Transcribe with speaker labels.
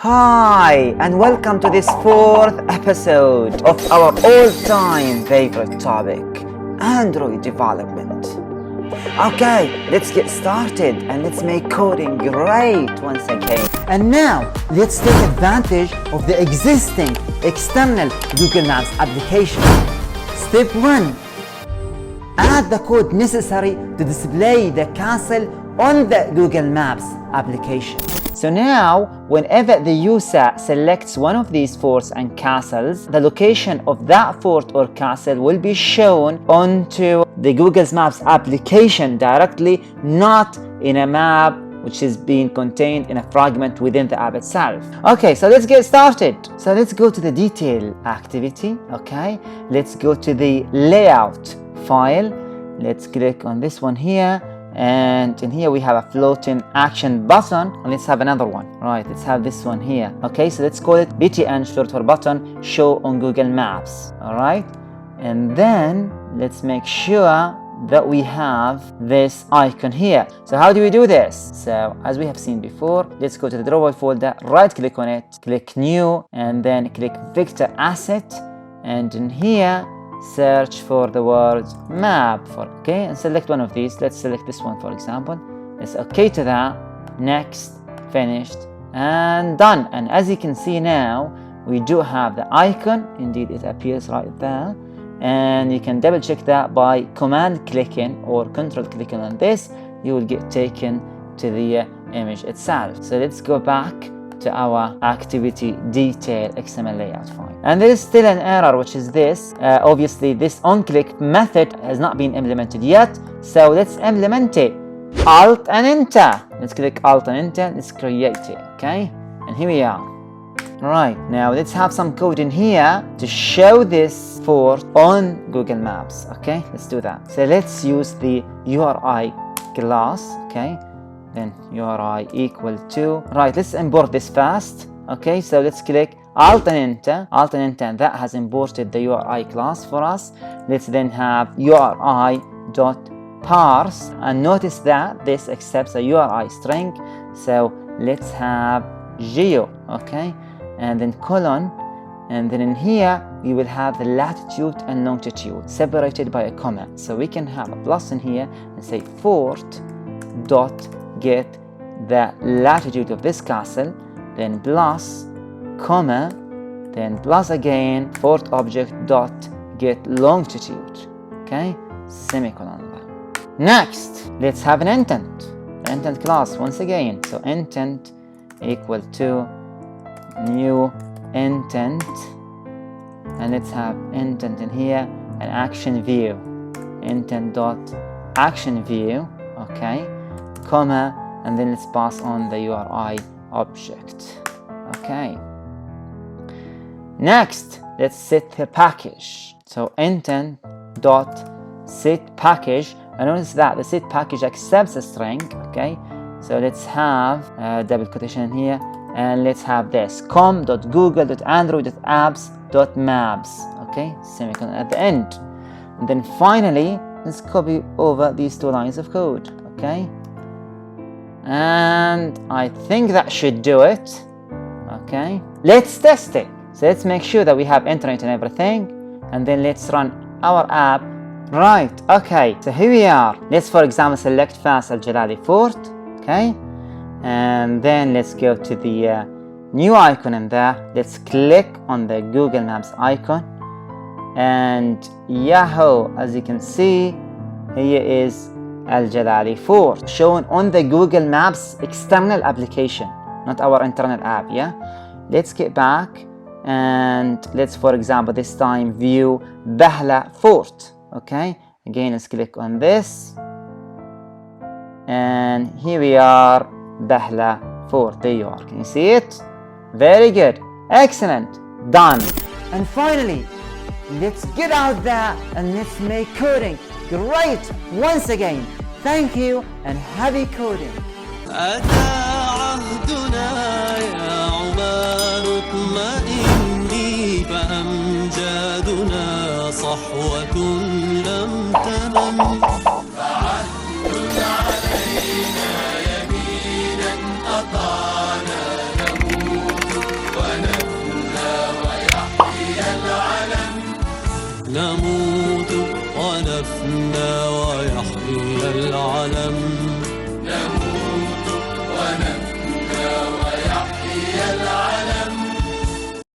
Speaker 1: Hi, and welcome to this fourth episode of our all-time favorite topic, Android development. Okay, let's get started and let's make coding great once again. And now, let's take advantage of the existing external Google Maps application. Step 1. Add the code necessary to display the castle on the Google Maps application. So now, whenever the user selects one of these forts and castles, the location of that fort or castle will be shown onto the Google Maps application directly, not in a map which is being contained in a fragment within the app itself. Okay, so let's get started. So let's go to the detail activity, okay? Let's go to the layout file. Let's click on this one here. And in here we have a floating action button, and let's have another one. Right, let's have this one here. Okay, so let's call it BTN, short for button, show on Google Maps. All right, and then let's make sure that we have this icon here. So how do we do this? So as we have seen before, let's go to the drawable folder, right click on it, click new, and then click vector asset, and in here search for the word map, okay, and select one of these. Let's select this one, for example. Let's okay to that, next, finished, and done. And as you can see now, we do have the icon. Indeed, it appears right there, and you can double check that by command clicking or control clicking on this. You will get taken to the image itself. So let's go back to our activity detail XML layout file, and there is still an error, which is this. Obviously this on-click method has not been implemented yet, so let's implement it. Alt and enter. Let's click Alt and enter. Let's create it. Okay, and here we are. Right, now let's have some code in here to show this fort on Google Maps. Okay, let's do that. So let's use the URI class. Okay, then URI equal to, right, let's import this fast. Okay, so let's click Alt and enter, and that has imported the URI class for us. Let's then have URI dot parse, and notice that this accepts a URI string. So let's have geo, okay, and then colon, and then in here we will have the latitude and longitude separated by a comma. So we can have a plus in here and say fort dot get the latitude of this castle, then plus, comma, then plus again, fort object dot get longitude, okay, semicolon. Next, let's have an intent class once again. So intent equal to new intent, and let's have intent in here, and action view, intent dot action view, okay, comma, and then let's pass on the URI object. Okay, next let's set the package. So intent dot set package, and notice that the set package accepts a string. Okay, so let's have a double quotation in here, and let's have this com.google.android.apps.maps, okay, semicolon at the end. And then finally let's copy over these two lines of code. Okay, and I think that should do it. Okay, let's test it. So let's make sure that we have internet and everything, and then let's run our app. Right, okay, so here we are. Let's, for example, select first Al-Jalali fort, okay, and then let's go to the new icon in there. Let's click on the Google Maps icon, and yahoo, as you can see, here is Al-Jalali fort shown on the Google Maps external application, not our internal app. Yeah, let's get back and let's, for example, this time view Bahla fort. Okay, again let's click on this, and here we are, Bahla fort. There you are, can you see it? Very good, excellent, done. And finally, let's get out there and let's make coding great once again. Thank you and happy coding.
Speaker 2: أتى عهدنا يا عمان اطمئني فأمجادنا صحوة لم تنم فعهد علينا يمينا أطعنا نموت نموت ونفنى ويحيى العلم.